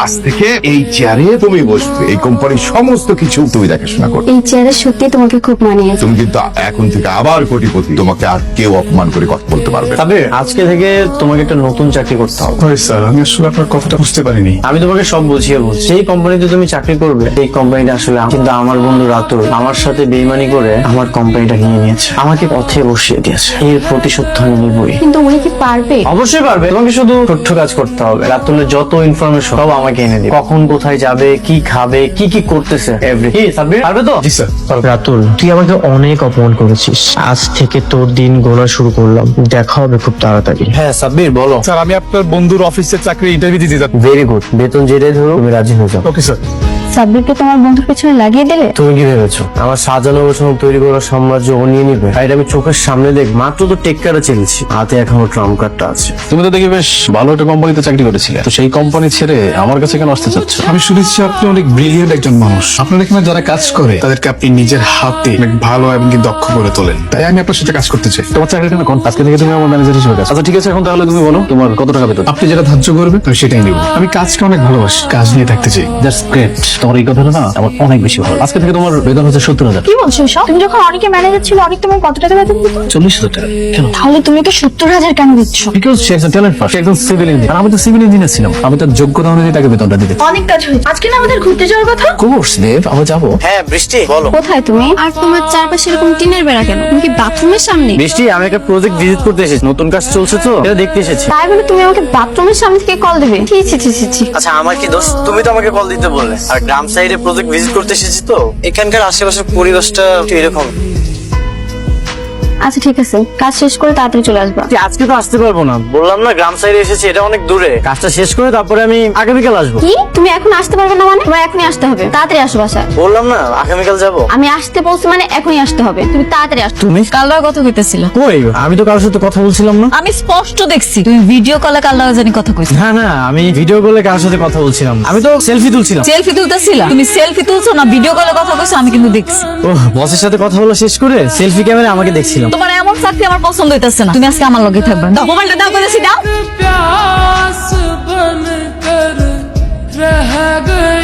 আজ থেকে এই চেয়ারে তুমি বসবে, এই কোম্পানির সমস্ত কিছু তুমি দেখাশোনা করবে। এই চেয়ারে সত্যি তোমাকে খুব মানিয়েছে। তুমি কিন্তু এখন থেকে আবার কোটিপতি, তোমাকে আর কেউ অপমান করে কথা বলতে পারবে না। সাবির, আজকে থেকে তোমাকে একটা নতুন চাকরি করতে হবে। সরি স্যার, আমি আসলে আপনার কথাটা বুঝতে পারিনি। আমি তোমাকে সব বুঝিয়ে বলছি। সেই কোম্পানিতে তুমি চাকরি করবে, এই কোম্পানিটা আসলে কিন্তু আমার বন্ধু রাতুল আমার সাথে বেইমানি করে আমার কোম্পানিটা নিয়ে নিয়েছে, আমাকে পথে বসিয়ে দিয়েছে। এর প্রতিশোধ তো আমি নিবই। কিন্তু উনি কি পারবে? অবশ্যই পারবে। তোমাকে শুধু ছোট্ট কাজ করতে হবে। রাতুলের যত ইনফরমেশন সব আমাকে এনে দিবে। কখন কোথায় যাবে, কি খাবে, কি কি করতেছে, এভরি। কি সাবির পারবে তো? জি স্যার। রাতুল, তুই আমাকে অনেক অপমান করেছিস। আজ থেকে তোর দিন গোনা শুরু করলাম। দেখা হবে খুব তাড়াতাড়ি। হ্যাঁ সাবির, বলো। স্যার, আমি আপনার বন্ধুর অফিসের চাকরি ইন্টারভিউ দিতে যাচ্ছি। Very good. বেতন যেটাই ধরো তুমি রাজি হয়ে যাও। Okay sir. সাব্বিরকে তোমার বন্ধুর পেছনে লাগিয়ে দিলে? তুমি কি ভেবেছো আমার সাজানো গোছানো তৈরি করা সাম্রাজ্য ও নিয়ে নিবে? আর এটা আমি চোখের সামনে দেখ, মাত্র তো টেক কার্ডে চেয়েছি, হাতে এখনো ট্রাম্প কার্ডটা আছে। তুমি তো দেখি বেশ ভালো একটা কোম্পানিতে চাকরি করেছিলে, তো সেই কোম্পানি ছেড়ে আমার কাছে কেন আসতে চাচ্ছ? আমি শুনেছি আপনি অনেক ব্রিলিয়েন্ট একজন মানুষ। আপনার এখানে যারা কাজ করে তাদেরকে আপনি নিজের হাতে অনেক ভালো এবং কি দক্ষ করে তোলেন, তাই আমি আপনার সাথে কাজ করতে চাই। তোমার চাকরিটা না কোন আজকে থেকে তুমি আমার ম্যানেজার হিসেবে কাজ। আচ্ছা ঠিক আছে, এখন তাহলে তুমি বলো তোমার কত টাকা বেতন? আপনি যেটা ধার্য করবেন আমি সেটাই নেব। আমি কাজকে অনেক ভালোবাসি, কাজ নিয়ে থাকতে চাই। That's great. তোমার এই কথাটা না আমার অনেক বেশি ভালো। আজকে থেকে তোমার বেতন হচ্ছে 70,000। কি বলছো এসব? তুমি যখন অনেকে ম্যানেজার ছিল, অনেক তোমার কত টাকা বেতন দিত? 40,000 টাকা। কেন? তাহলে তুমি ওকে 70,000 কেন দিচ্ছ? বিকজ সে একজন ট্যালেন্ট পার্সন, একজন সিভিল ইঞ্জিনিয়ার। আর আমি তো সিভিল ইঞ্জিনিয়ার ছিলাম, আমি তার যোগ্যতা অনুযায়ী তাকে বেতনটা দিতে। অনেক কাজ হয়েছে, আজকে না আমাদের ঘুরতে যাওয়ার কথা। কোর্স দেব, আমরা যাবো। হ্যাঁ বৃষ্টি, বলো। কোথায় তুমি? আর তোমার চারপাশে এরকম টিনের বেড়া কেন? তুমি কি বাথরুমের সামনে? বৃষ্টি, আমি একটা প্রজেক্ট ভিজিট করতে এসেছি, নতুন কাজ চলছে তো এটা দেখতে এসেছি। তাই বলে তুমি আমাকে বাথরুমের সামনে থেকে কল দেবে? ছি ছি ছি ছি ছি। আচ্ছা আমার কি দোষ? তুমি তো আমাকে কল দিতে বললে। আর গ্রাম সাইডে প্রজেক্ট ভিজিট করতে এসেছি তো, এখানকার আশেপাশের পরিবেশটা একটু এরকম। আচ্ছা ঠিক আছে, কাজ শেষ করে তাড়াতাড়ি চলে আসবা। আজকে তো আসতে পারবো না, বললাম না গ্রাম সাইডে এসেছি, এটা অনেক দূরে। কাজটা শেষ করে তারপরে আমি আগামীকাল আসবো। কি? তুমি এখন আসতে পারবে না মানে? তোমার এখনই আসতে হবে, তাড়াতাড়ি আসো বাসায়। বললাম না আগামীকাল যাবো। আমি আসতে বলছি মানে এখনই আসতে হবে, তুমি তাড়াতাড়ি আসো। তুমি কালরা কথা কইতেছিল। কই? আমি তো কারোর সাথে কথা বলছিলাম না। আমি স্পষ্ট দেখছি তুমি ভিডিও কলে কালরা জানি কথা কইছ। না না, আমি ভিডিও কলে কারোর সাথে কথা বলছিলাম না। আমি তো সেলফি তুলছিলাম। সেলফি তুলতেছিলা? তুমি সেলফি তুলছো না ভিডিও কলে কথা কইছো? আমি কিন্তু দেখছি। ওহ, বসের সাথে কথা বলা শেষ করে সেলফি ক্যামেরা আমাকে দেখছিলাম। তোমার এমন চাকরি আমার পছন্দ হইতাছে না। তুমি আজকে আমার লগে থাকবে। দাও মোবাইলটা, দাও বলেছি, দাও। प्यास बनकर रह गए।